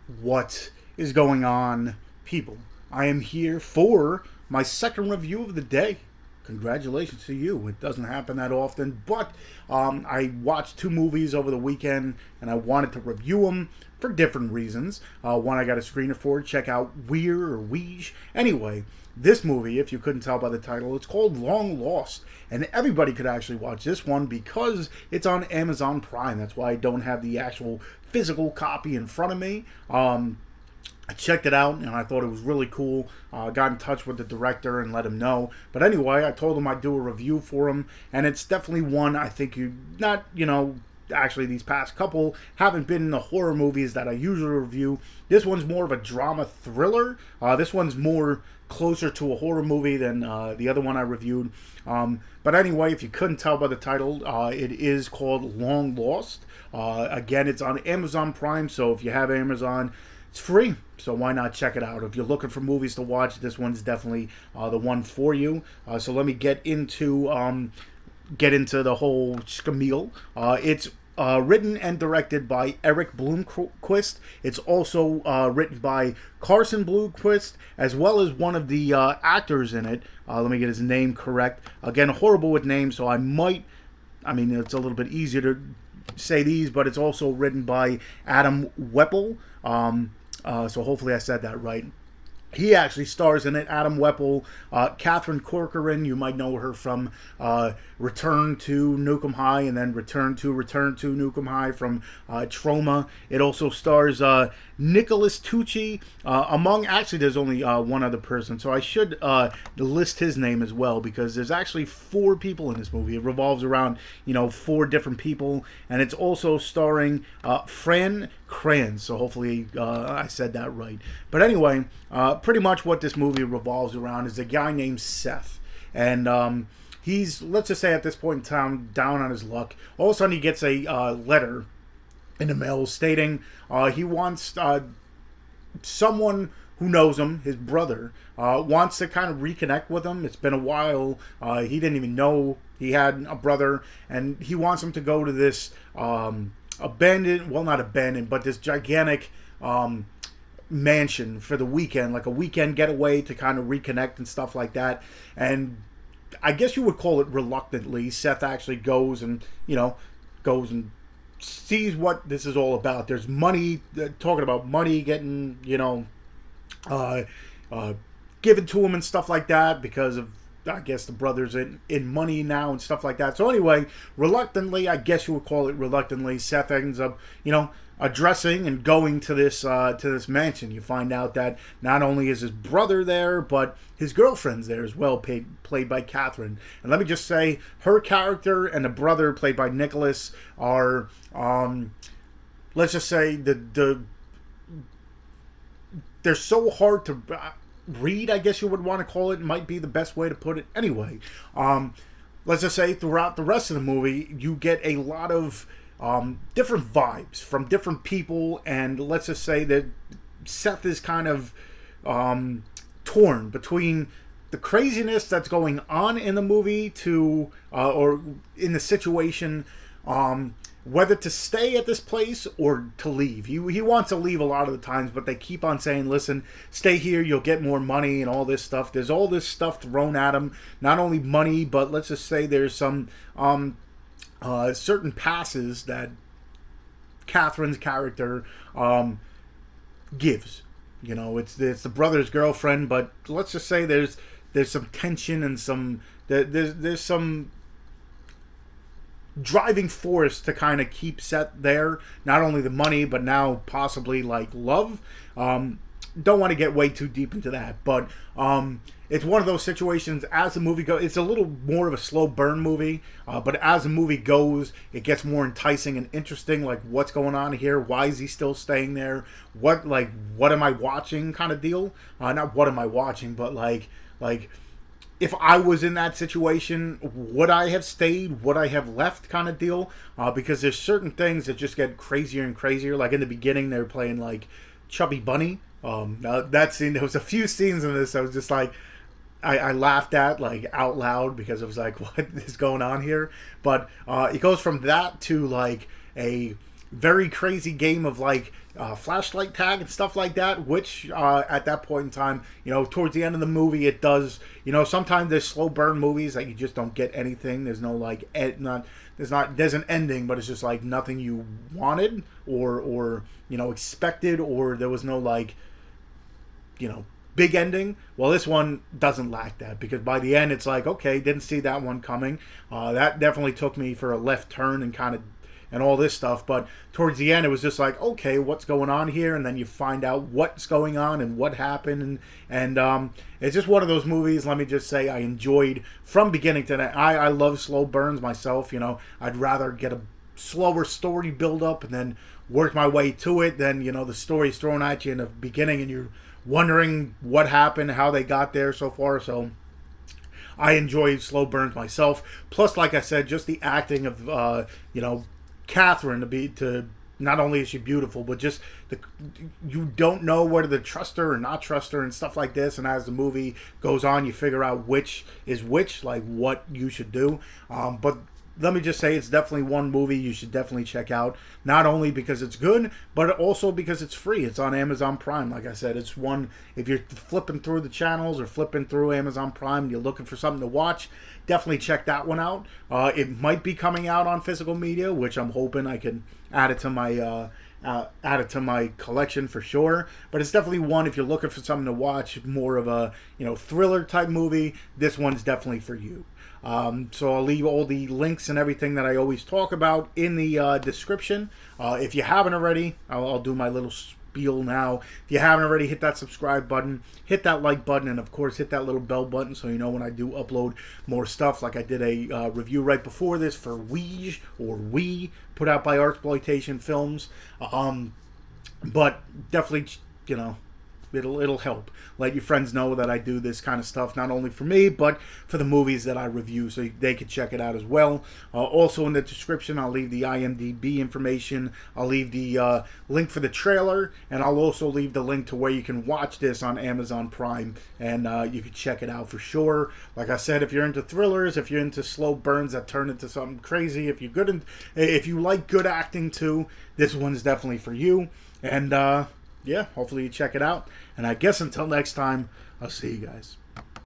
What is going on, people? I am here for my second review of the day. Congratulations to you. It doesn't happen that often, but I watched two movies over the weekend and I wanted to review them for different reasons. One I got a screener for. Check out Weir or Weege. Anyway, this movie, if you couldn't tell by the title, it's called Long Lost. And everybody could actually watch this one because it's on Amazon Prime. That's why I don't have the actual physical copy in front of me. I checked it out and I thought it was really cool. Got in touch with the director and let him know. But anyway, I told him I'd do a review for him, and it's definitely one I think actually these past couple haven't been the horror movies that I usually review. This one's more of a drama thriller. This one's more closer to a horror movie than the other one I reviewed. But anyway, if you couldn't tell by the title, it is called Long Lost. Again, it's on Amazon Prime, so if you have Amazon, it's free, so why not check it out? If you're looking for movies to watch, this one's definitely the one for you. So let me get into the whole schmeal. It's written and directed by Erik Bloomquist. It's also written by Carson Bloomquist, as well as one of the actors in it. Let me get his name correct. Again, horrible with names, so it's a little bit easier to say these, but it's also written by Adam Weppler. So hopefully I said that right. He actually stars in it. Adam Weppler, Catherine Corcoran. You might know her from Return to Nukem High, and then Return to Nukem High from Trauma. It also stars Nicholas Tucci. There's only one other person, so I should list his name as well, because there's actually four people in this movie. It revolves around four different people, and it's also starring Fran Kranz. So hopefully I said that right. But anyway, pretty much what this movie revolves around is a guy named Seth, and he's, let's just say at this point in time, down on his luck. All of a sudden he gets a letter in the mail stating he wants someone who knows him, his brother, wants to kind of reconnect with him. It's been a while. He didn't even know he had a brother, and he wants him to go to this not abandoned, but this gigantic mansion for the weekend, like a weekend getaway to kind of reconnect and stuff like that. And I guess you would call it reluctantly, Seth actually goes and sees what this is all about. There's money, talking about money getting, given to him and stuff like that because of, I guess, the brother's in money now and stuff like that. So anyway, reluctantly, I guess you would call it reluctantly, Seth ends up, addressing and going to this mansion. You find out that not only is his brother there, but his girlfriend's there as well, played by Catherine. And let me just say, her character and the brother, played by Nicholas, are, let's just say, they're so hard to read, I guess you would want to call it. Might be the best way to put it. Anyway, let's just say throughout the rest of the movie, you get a lot of different vibes from different people, and let's just say that Seth is kind of torn between the craziness that's going on in the movie or in the situation, whether to stay at this place or to leave. He wants to leave a lot of the times, but they keep on saying, listen, stay here, you'll get more money and all this stuff. There's all this stuff thrown at him, not only money, but let's just say there's some certain passes that Catherine's character gives. It's the brother's girlfriend, but let's just say there's some tension and there's some driving force to kind of keep Seth there. Not only the money, but now possibly like love. Don't want to get way too deep into that, but it's one of those situations. As the movie goes, it's a little more of a slow burn movie, but as the movie goes, it gets more enticing and interesting. Like, what's going on here? Why is he still staying there? What am I watching? Kind of deal. Not what am I watching, but like if I was in that situation, would I have stayed? Would I have left? Kind of deal. Because there's certain things that just get crazier and crazier. Like in the beginning, they were playing like Chubby Bunny. That scene, there was a few scenes in this I was just like, I laughed at like out loud because it was like, what is going on here? But it goes from that to like a very crazy game of like flashlight tag and stuff like that, which at that point in time, towards the end of the movie, it does, sometimes there's slow burn movies that you just don't get anything. There's no like, there's an ending, but it's just like nothing you wanted or expected, or there was no like, big ending. Well, this one doesn't lack that, because by the end it's like, okay, didn't see that one coming. That definitely took me for a left turn and all this stuff, but towards the end it was just like, okay, what's going on here? And then you find out what's going on and what happened, and it's just one of those movies. Let me just say, I enjoyed from beginning to end. I love slow burns myself. I'd rather get a slower story build up and then work my way to it than the story's thrown at you in the beginning and you're wondering what happened, how they got there so far. So I enjoy slow burns myself. Plus, like I said, just the acting of Catherine to not only is she beautiful, but just you don't know whether to trust her or not trust her and stuff like this. And as the movie goes on, you figure out which is which, like what you should do. But let me just say, it's definitely one movie you should definitely check out. Not only because it's good, but also because it's free. It's on Amazon Prime. Like I said, it's one, if you're flipping through the channels or flipping through Amazon Prime and you're looking for something to watch, definitely check that one out. It might be coming out on physical media, which I'm hoping I can add it to my collection for sure. But it's definitely one, if you're looking for something to watch, more of a thriller type movie, this one's definitely for you. So I'll leave all the links and everything that I always talk about in the description. If you haven't already, I'll do my little spiel now. If you haven't already, hit that subscribe button, hit that like button, and of course hit that little bell button so you know when I do upload more stuff. Like I did a review right before this for We, put out by Artsploitation Films. But definitely, it'll help. Let your friends know that I do this kind of stuff, not only for me, but for the movies that I review, so they can check it out as well. Also in the description, I'll leave the IMDb information. I'll leave the link for the trailer, and I'll also leave the link to where you can watch this on Amazon Prime, and you can check it out for sure. Like I said, if you're into thrillers, if you're into slow burns that turn into something crazy, if you like good acting too, this one's definitely for you. And yeah, hopefully you check it out. And I guess until next time, I'll see you guys.